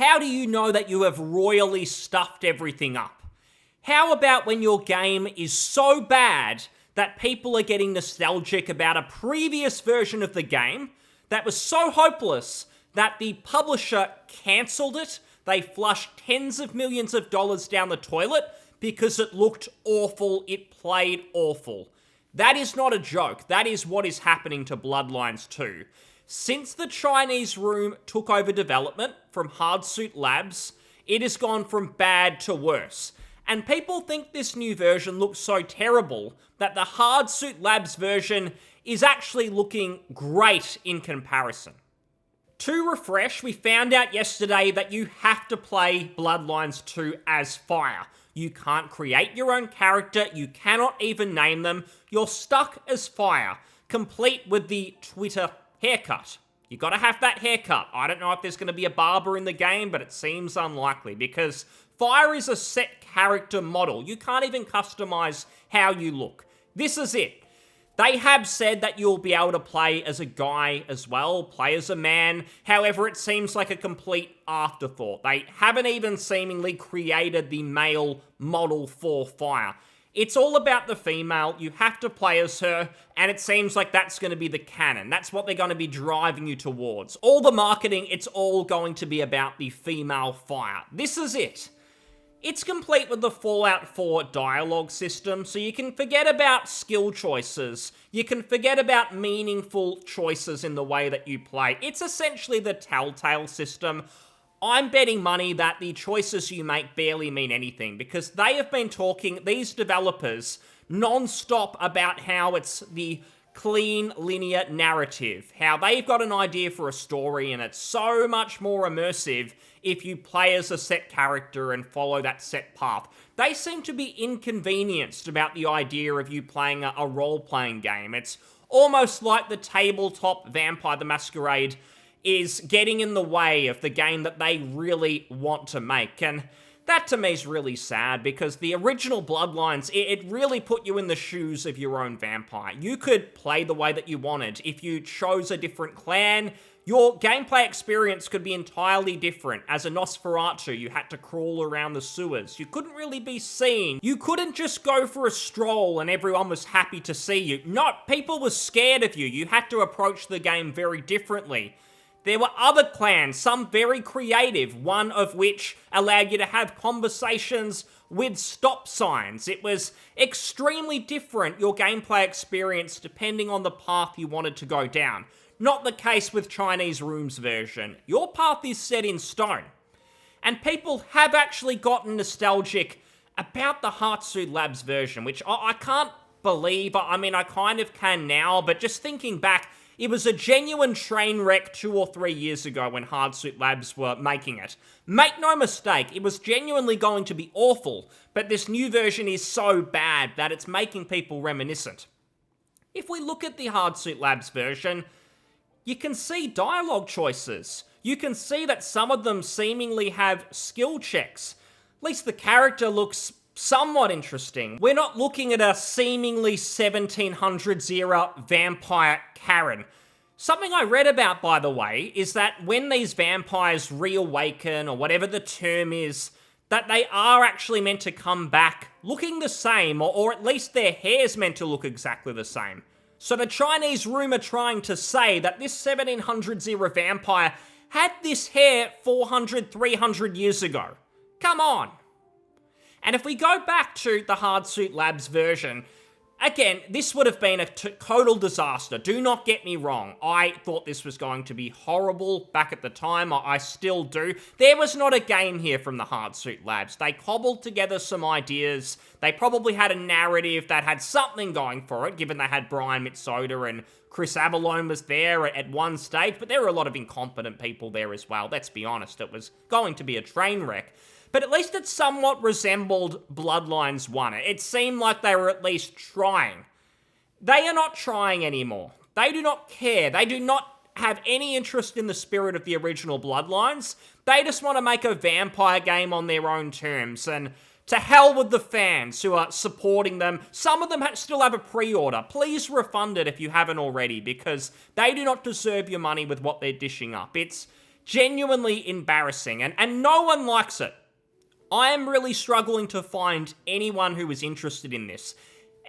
How do you know that you have royally stuffed everything up? How about when your game is so bad that people are getting nostalgic about a previous version of the game that was so hopeless that the publisher cancelled it? They flushed tens of millions of dollars down the toilet because it looked awful, it played awful. That is not a joke. That is what is happening to Bloodlines 2. Since the Chinese room took over development from Hardsuit Labs, it has gone from bad to worse. And people think this new version looks so terrible that the Hardsuit Labs version is actually looking great in comparison. To refresh, we found out yesterday that you have to play Bloodlines 2 as Fire. You can't create your own character, you cannot even name them, you're stuck as Fire, complete with the Twitter haircut. You gotta have that haircut. I don't know if there's gonna be a barber in the game, but it seems unlikely because Fire is a set character model. You can't even customize how you look. This is it. They have said that you'll be able to play as a guy as well, play as a man. However, it seems like a complete afterthought. They haven't even seemingly created the male model for Fire. It's all about the female, you have to play as her, and it seems like that's going to be the canon. That's what they're going to be driving you towards. All the marketing, it's all going to be about the female Fire. This is it. It's complete with the Fallout 4 dialogue system, so you can forget about skill choices. You can forget about meaningful choices in the way that you play. It's essentially the Telltale system. I'm betting money that the choices you make barely mean anything, because they have been talking, these developers, non-stop about how it's the clean, linear narrative, how they've got an idea for a story and it's so much more immersive if you play as a set character and follow that set path. They seem to be inconvenienced about the idea of you playing a role-playing game. It's almost like the tabletop Vampire the Masquerade is getting in the way of the game that they really want to make. And that to me is really sad because the original Bloodlines, it really put you in the shoes of your own vampire. You could play the way that you wanted. If you chose a different clan, your gameplay experience could be entirely different. As a Nosferatu, you had to crawl around the sewers. You couldn't really be seen. You couldn't just go for a stroll and everyone was happy to see you. No, people were scared of you. You had to approach the game very differently. There were other clans, some very creative, one of which allowed you to have conversations with stop signs. It was extremely different, your gameplay experience, depending on the path you wanted to go down. Not the case with Chinese Room's version. Your path is set in stone. And people have actually gotten nostalgic about the Hardsuit Labs version, which I can't believe. I mean, I kind of can now, but just thinking back, it was a genuine train wreck 2 or 3 years ago when Hardsuit Labs were making it. Make no mistake, it was genuinely going to be awful, but this new version is so bad that it's making people reminiscent. If we look at the Hardsuit Labs version, you can see dialogue choices. You can see that some of them seemingly have skill checks. At least the character looks somewhat interesting. We're not looking at a seemingly 1700s era vampire Karen. Something I read about, by the way, is that when these vampires reawaken, or whatever the term is, that they are actually meant to come back looking the same, or at least their hair's meant to look exactly the same. So the Chinese room are trying to say that this 1700s era vampire had this hair 400, 300 years ago. Come on. And if we go back to the Hardsuit Labs version, again, this would have been a total disaster. Do not get me wrong. I thought this was going to be horrible back at the time. I still do. There was not a game here from the Hardsuit Labs. They cobbled together some ideas. They probably had a narrative that had something going for it, given they had Brian Mitsoda and Chris Avellone was there at one stage, but there were a lot of incompetent people there as well. Let's be honest, it was going to be a train wreck. But at least it somewhat resembled Bloodlines 1. It seemed like they were at least trying. They are not trying anymore. They do not care. They do not have any interest in the spirit of the original Bloodlines. They just want to make a vampire game on their own terms. And to hell with the fans who are supporting them. Some of them still have a pre-order. Please refund it if you haven't already, because they do not deserve your money with what they're dishing up. It's Genuinely embarrassing, and no one likes it. I am really struggling to find anyone who is interested in this.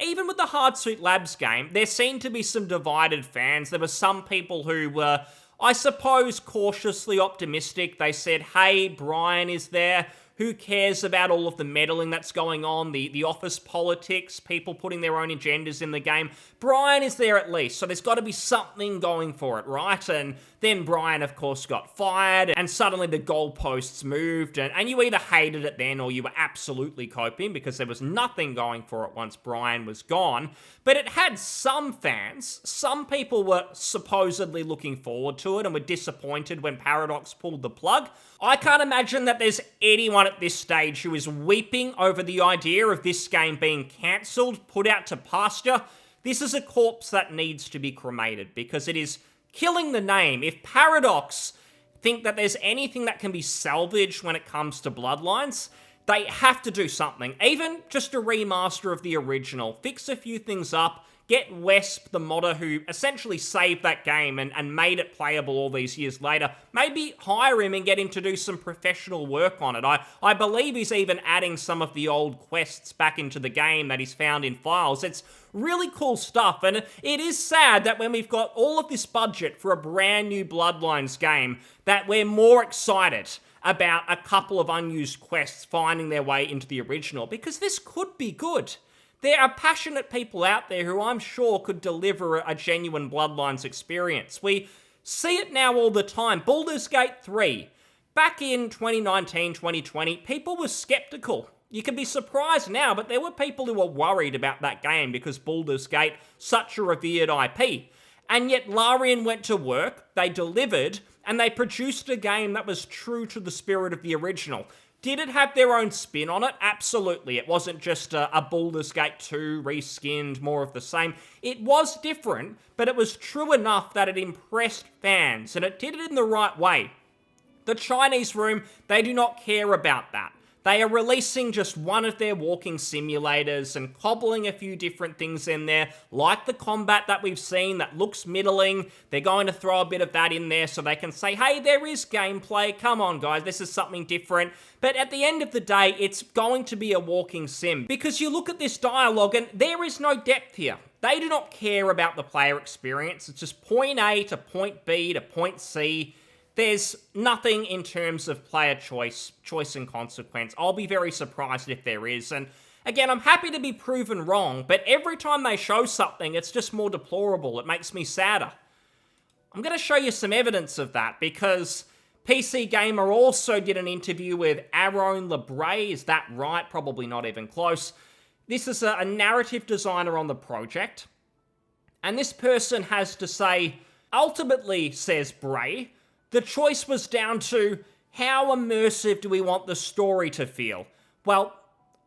Even with the Hardsuit Labs game, there seemed to be some divided fans. There were some people who were, I suppose, cautiously optimistic. They said, hey, Brian is there. Who cares about all of the meddling that's going on, the office politics, people putting their own agendas in the game? Brian is there at least, so there's got to be something going for it, right? And then Brian, of course, got fired, and suddenly the goalposts moved, and you either hated it then or you were absolutely coping because there was nothing going for it once Brian was gone. But it had some fans. Some people were supposedly looking forward to it and were disappointed when Paradox pulled the plug. I can't imagine that there's anyone at this stage who is weeping over the idea of this game being cancelled, put out to pasture. This is a corpse that needs to be cremated because it is killing the name. If Paradox think that there's anything that can be salvaged when it comes to Bloodlines, they have to do something. Even just a remaster of the original. Fix a few things up. Get Wesp, the modder who essentially saved that game and made it playable all these years later. Maybe hire him and get him to do some professional work on it. I believe he's even adding some of the old quests back into the game that he's found in files. It's really cool stuff, and it is sad that when we've got all of this budget for a brand new Bloodlines game, that we're more excited about a couple of unused quests finding their way into the original, because this could be good. There are passionate people out there who I'm sure could deliver a genuine Bloodlines experience. We see it now all the time. Baldur's Gate 3. Back in 2019, 2020, people were skeptical. You can be surprised now, but there were people who were worried about that game because Baldur's Gate, such a revered IP. And yet Larian went to work, they delivered, and they produced a game that was true to the spirit of the original. Did it have their own spin on it? Absolutely. It wasn't just a Baldur's Gate 2 reskinned, more of the same. It was different, but it was true enough that it impressed fans, and it did it in the right way. The Chinese room, they do not care about that. They are releasing just one of their walking simulators and cobbling a few different things in there, like the combat that we've seen that looks middling. They're going to throw a bit of that in there so they can say, hey, there is gameplay. Come on, guys, this is something different. But at the end of the day, it's going to be a walking sim, because you look at this dialogue and there is no depth here. They do not care about the player experience. It's just point A to point B to point C. There's nothing in terms of player choice and consequence. I'll be very surprised if there is. And again, I'm happy to be proven wrong, but every time they show something, it's just more deplorable. It makes me sadder. I'm going to show you some evidence of that because PC Gamer also did an interview with Aaron Lebray. Is that right? Probably not even close. This is a narrative designer on the project. And this person has to say, ultimately, says Bray, the choice was down to how immersive do we want the story to feel? Well,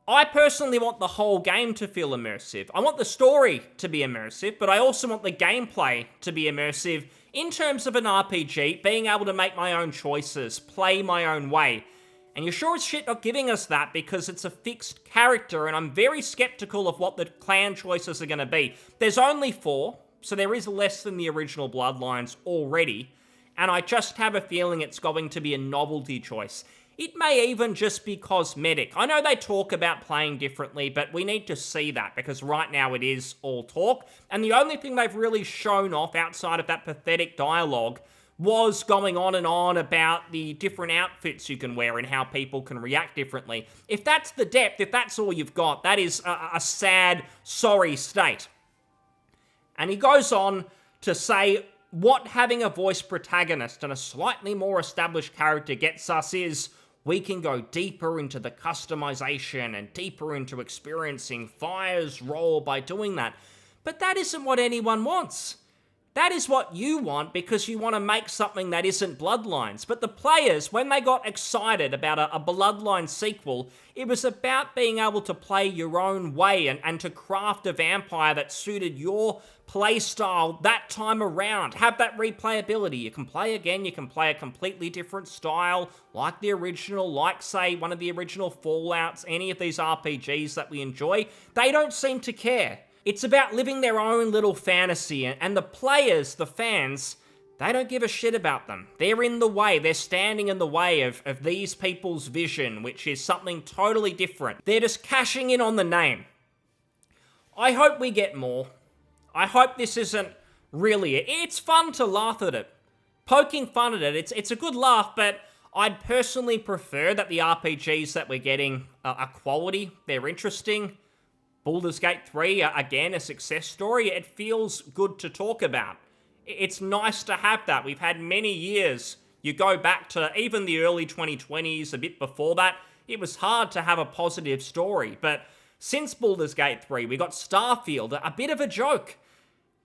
I personally want the whole game to feel immersive. I want the story to be immersive, but I also want the gameplay to be immersive in terms of an RPG, being able to make my own choices, play my own way. And you're sure as shit not giving us that because it's a fixed character, and I'm very skeptical of what the clan choices are going to be. There's only 4, so there is less than the original Bloodlines already. And I just have a feeling it's going to be a novelty choice. It may even just be cosmetic. I know they talk about playing differently, but we need to see that because right now it is all talk. And the only thing they've really shown off outside of that pathetic dialogue was going on and on about the different outfits you can wear and how people can react differently. If that's the depth, if that's all you've got, that is a sad, sorry state. And he goes on to say, what having a voice protagonist and a slightly more established character gets us is we can go deeper into the customization and deeper into experiencing Fire's role by doing that. But that isn't what anyone wants. That is what you want because you want to make something that isn't Bloodlines. But the players, when they got excited about a Bloodlines sequel, it was about being able to play your own way and to craft a vampire that suited your playstyle that time around. Have that replayability. You can play again, you can play a completely different style, like the original, like, say, one of the original Fallouts, any of these RPGs that we enjoy. They don't seem to care. It's about living their own little fantasy, and the players, the fans, They don't give a shit about them. They're in the way. They're standing in the way of these people's vision, which is something totally different. They're just cashing in on the name. I hope we get more. I hope this isn't really it. It's fun to laugh at it. Poking fun at it, it's a good laugh, but I'd personally prefer that the RPGs that we're getting are quality. They're interesting. Baldur's Gate 3, again, a success story. It feels good to talk about. It's nice to have that. We've had many years. You go back to even the early 2020s, a bit before that, it was hard to have a positive story. But since Baldur's Gate 3, we got Starfield, a bit of a joke.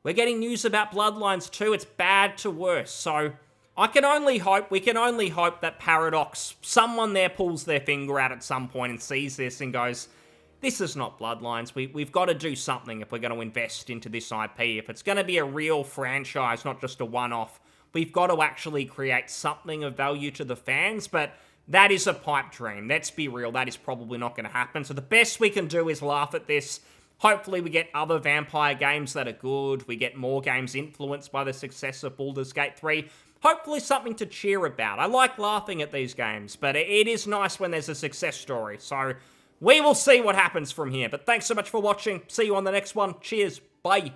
We're getting news about Bloodlines 2. It's bad to worse. So we can only hope that Paradox, someone there pulls their finger out at some point and sees this and goes, this is not Bloodlines. We've got to do something if we're going to invest into this IP. If it's going to be a real franchise, not just a one-off, we've got to actually create something of value to the fans. But that is a pipe dream. Let's be real. That is probably not going to happen. So the best we can do is laugh at this. Hopefully we get other vampire games that are good. We get more games influenced by the success of Baldur's Gate 3. Hopefully something to cheer about. I like laughing at these games, but it is nice when there's a success story. So we will see what happens from here. But thanks so much for watching. See you on the next one. Cheers. Bye.